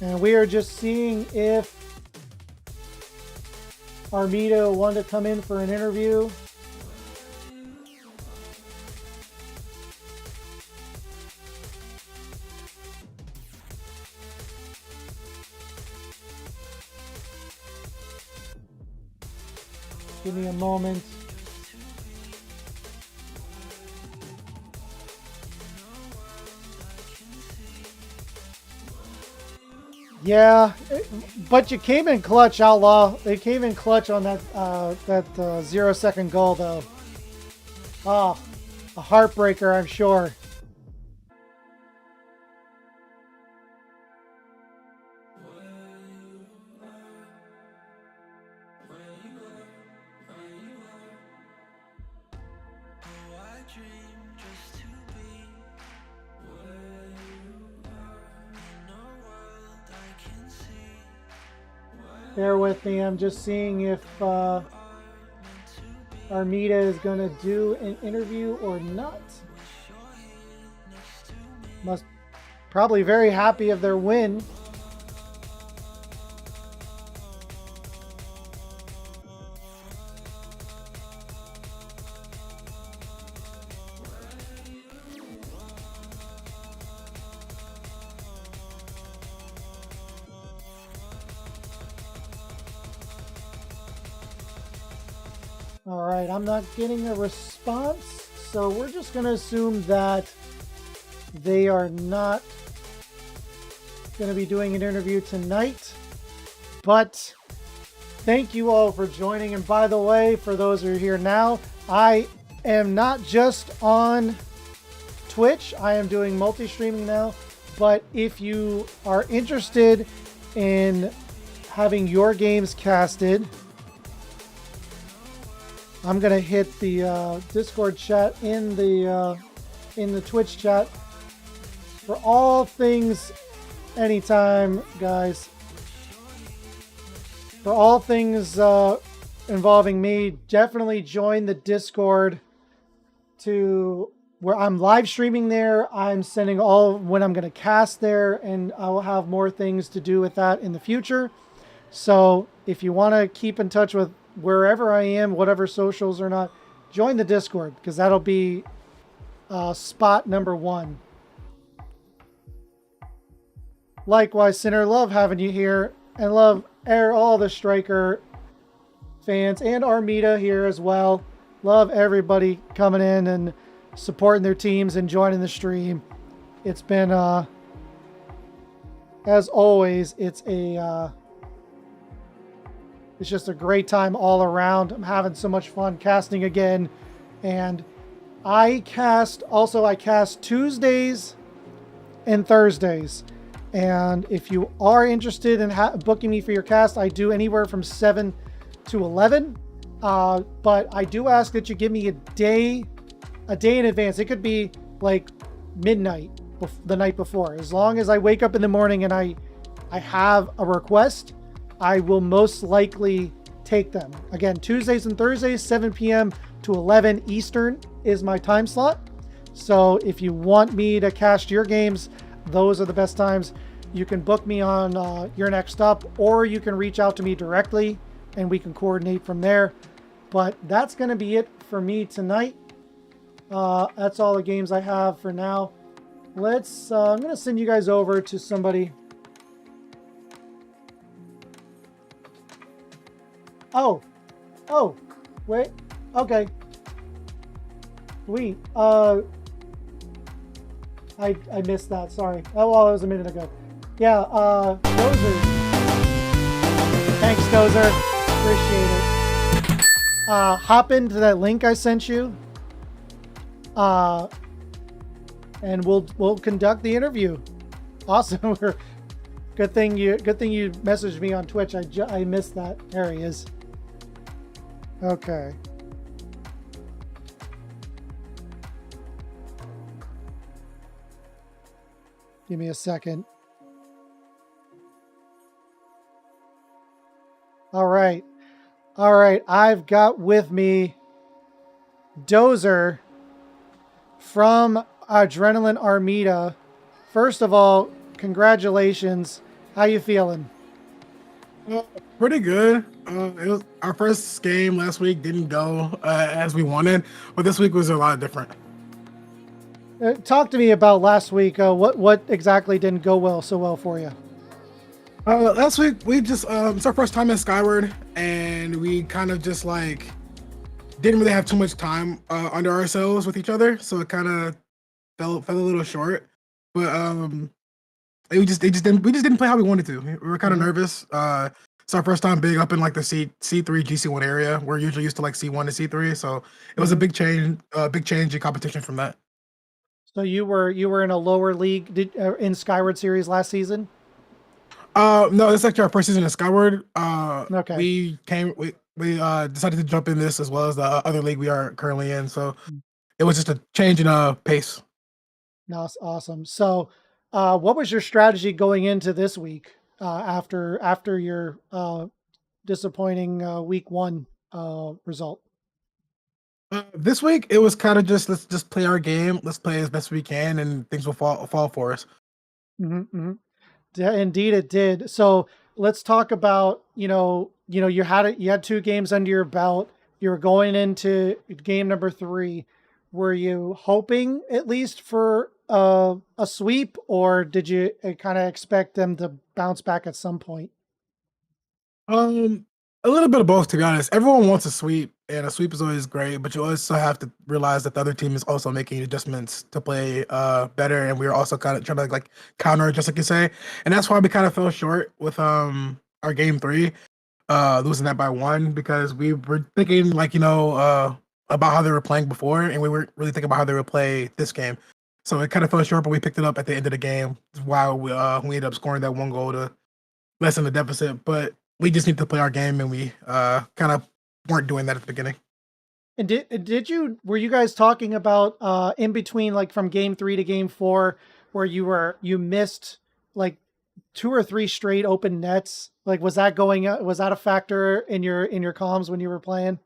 And we are just seeing if Ameda wanted to come in for an interview. Give me a moment. Yeah, but you came in clutch, Outlaw. They came in clutch on that 0-second goal, though. Ah, a heartbreaker, I'm sure. Bear with me, I'm just seeing if Ameda is going to do an interview or not. Must probably very happy of their win. All right, I'm not getting a response, so we're just going to assume that they are not going to be doing an interview tonight. But thank you all for joining. And by the way, for those who are here now, I am not just on Twitch. I am doing multi-streaming now. But if you are interested in having your games casted, I'm gonna hit the Discord chat in the Twitch chat for all things anytime, guys. For all things involving me, definitely join the Discord to where I'm live streaming there. I'm sending all when I'm gonna cast there, and I will have more things to do with that in the future. So if you want to keep in touch with wherever I am, whatever socials or not, join the Discord, because that'll be spot number 1. Likewise, Sinner, love having you here, and love all the Stryker fans and Ameda here as well. Love everybody coming in and supporting their teams and joining the stream. It's been, as always, it's just a great time all around. I'm having so much fun casting again. And I cast Tuesdays and Thursdays. And if you are interested in booking me for your cast, I do anywhere from 7 to 11. But I do ask that you give me a day in advance. It could be like midnight the night before. As long as I wake up in the morning and I have a request, I will most likely take them. Again, Tuesdays and Thursdays, 7 p.m. to 11 Eastern is my time slot. So if you want me to cast your games, those are the best times. You can book me on Your Next Up, or you can reach out to me directly and we can coordinate from there. But that's going to be it for me tonight. That's all the games I have for now. I'm going to send you guys over to somebody. Oh, wait. Okay. Sweet. I missed that. Sorry. Oh, well, it was a minute ago. Yeah, Dozer. Thanks, Dozer. Appreciate it. Hop into that link I sent you. And we'll conduct the interview. Awesome. Good thing you messaged me on Twitch. I missed that. There he is. Okay. Give me a second. All right. All right. I've got with me Dozer from Adrenaline Armida. First of all, congratulations. How you feeling? Uh, Pretty good. It was our first game last week didn't go as we wanted, but this week was a lot different. Talk to me about last week. What exactly didn't go so well for you? Last week we just it's our first time in Skyward, and we kind of just like didn't really have too much time under ourselves with each other, so it kind of fell a little short. But we just didn't play how we wanted to. We were kind of nervous. It's our first time big up in like the C3 GC1 area. We're usually used to like C1 to C3, so it was a big change in competition from that. So you were in a lower league in Skyward Series last season? No, this is actually our first season in Skyward. Okay. We decided to jump in this as well as the other league we are currently in. So it was just a change in pace. No, awesome. So, what was your strategy going into this week after your disappointing week one result? This week it was kind of just let's just play our game. Let's play as best we can, and things will fall for us. Mm-hmm. Yeah, indeed, it did. So let's talk about you had 2 games under your belt. You were going into game number 3. Were you hoping at least for a sweep, or did you kind of expect them to bounce back at some point? Um, a little bit of both, to be honest. Everyone wants a sweep, and a sweep is always great, but you also have to realize that the other team is also making adjustments to play better, and we were also kind of trying to like counter, just like you say, and that's why we kind of fell short with our game 3, losing that by 1 because we were thinking like about how they were playing before, and we weren't really thinking about how they would play this game. So it kind of fell short, but we picked it up at the end of the game while we ended up scoring that 1 goal to lessen the deficit, but we just need to play our game, and we kind of weren't doing that at the beginning. And were you guys talking about in between, like from game 3 to game 4, where you missed like 2 or 3 straight open nets? Like, was that a factor in your comms when you were playing?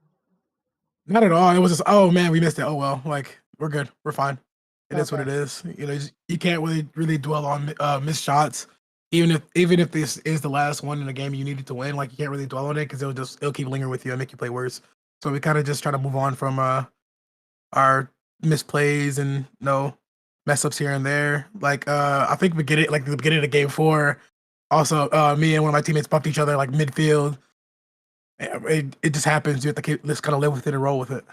Not at all. It was just, oh man, we missed it. Oh well, like we're good, we're fine. It is what Okay. it is. You can't really dwell on missed shots. Even if this is the last one in the game you needed to win, like you can't really dwell on it because it'll keep lingering with you and make you play worse. So we kind of just try to move on from our misplays and mess ups here and there. Like I think we get it like the beginning of game 4. Also, me and one of my teammates bumped each other like midfield. It just happens. You have to just kind of live with it and roll with it.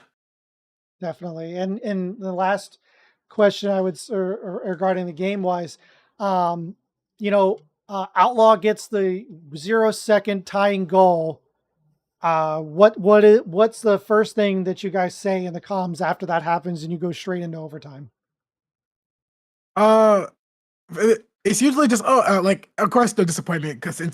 Definitely. And the last question I would regarding the game wise, um, Outlaw gets the 0-second tying goal. What's the first thing that you guys say in the comms after that happens and you go straight into overtime? Uh, it's usually just like of course no disappointment because I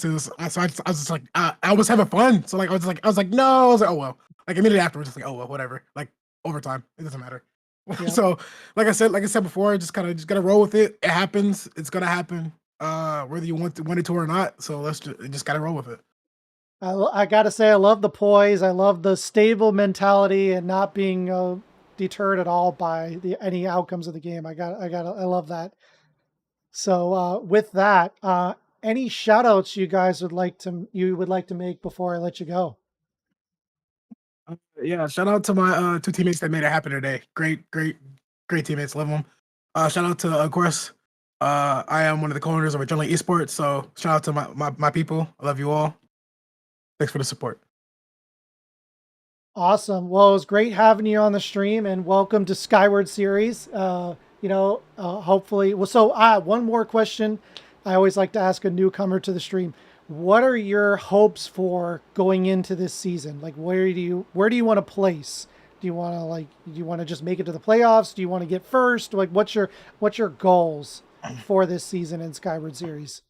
was just like I was having fun, so like I was like no, I was like oh well, like immediately afterwards just like oh well whatever, like overtime it doesn't matter. Yeah. So like I said before, just gotta roll with it. It happens, it's gonna happen whether you want it to or not. So let's just gotta roll with it. I gotta say, I love the poise. I love the stable mentality and not being deterred at all by any outcomes of the game. I love that. So with that, any shout outs you guys would like to make before I let you go? Yeah, shout out to my 2 teammates that made it happen today. Great teammates, love them. Shout out to of course I am one of the co-owners of Adrenaline Esports, so shout out to my people. I love you all. Thanks for the support. Awesome. Well, it was great having you on the stream, and welcome to Skyward Series. Hopefully, one more question I always like to ask a newcomer to the stream. What are your hopes for going into this season? Like, where do you want to place? Do you want to just make it to the playoffs? Do you want to get first? Like, what's your goals for this season in Skyward Series?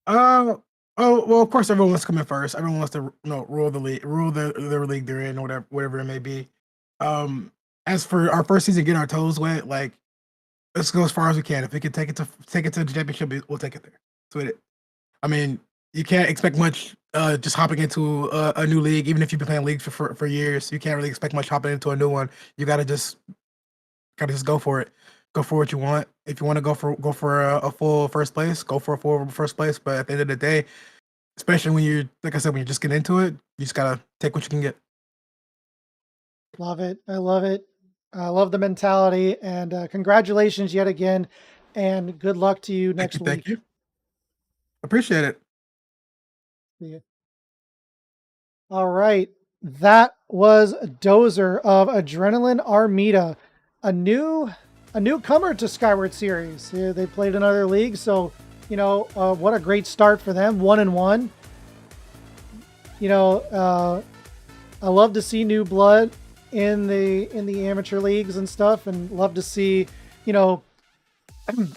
Oh well, of course everyone wants to come in first. Everyone wants to rule the league, rule their league they're in, or whatever it may be. As for our first season, getting our toes wet, like Let's go as far as we can. If we can take it to the championship, we'll take it there. That's what it. I mean, you can't expect much just hopping into a new league, even if you've been playing leagues for years. You can't really expect much hopping into a new one. You gotta just go for it. Go for what you want. If you want to go for a full first place, go for a full first place. But at the end of the day, especially when you're like I said, when you're just getting into it, you just gotta take what you can get. Love it. I love it. I love the mentality. And congratulations yet again. And good luck to you Thank next you, thank week. you. Appreciate it. See ya. All right. That was Dozer of Adrenaline Armida, a newcomer to Skyward Series. Yeah, they played in other leagues, so what a great start for them. 1-1. I love to see new blood in the amateur leagues and stuff, and love to see, I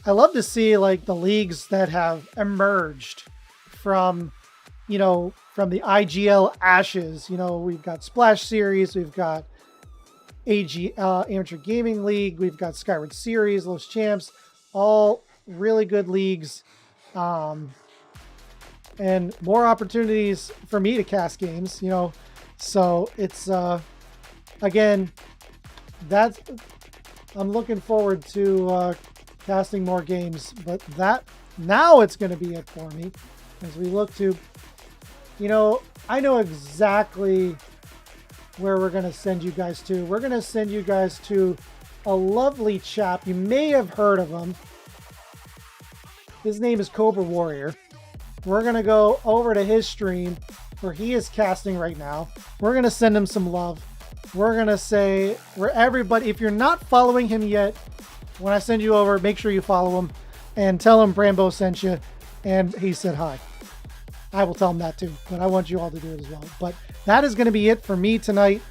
love to see like the leagues that have emerged from from the IGL ashes. We've got Splash Series, we've got Amateur Gaming League, we've got Skyward Series, Los Champs, all really good leagues, and more opportunities for me to cast games. So it's again, that's I'm looking forward to casting more games, but now it's going to be it for me as we look to. I know exactly where we're going to send you guys to. We're going to send you guys to a lovely chap. You may have heard of him. His name is Cobra Warrior. We're going to go over to his stream where he is casting right now. We're going to send him some love. We're going to say, where everybody, if you're not following him yet, when I send you over, make sure you follow him and tell him Brambo sent you and he said hi. I will tell him that too, but I want you all to do it as well. But that is going to be it for me tonight,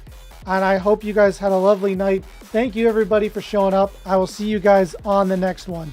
and I hope you guys had a lovely night. Thank you, everybody, for showing up. I will see you guys on the next one.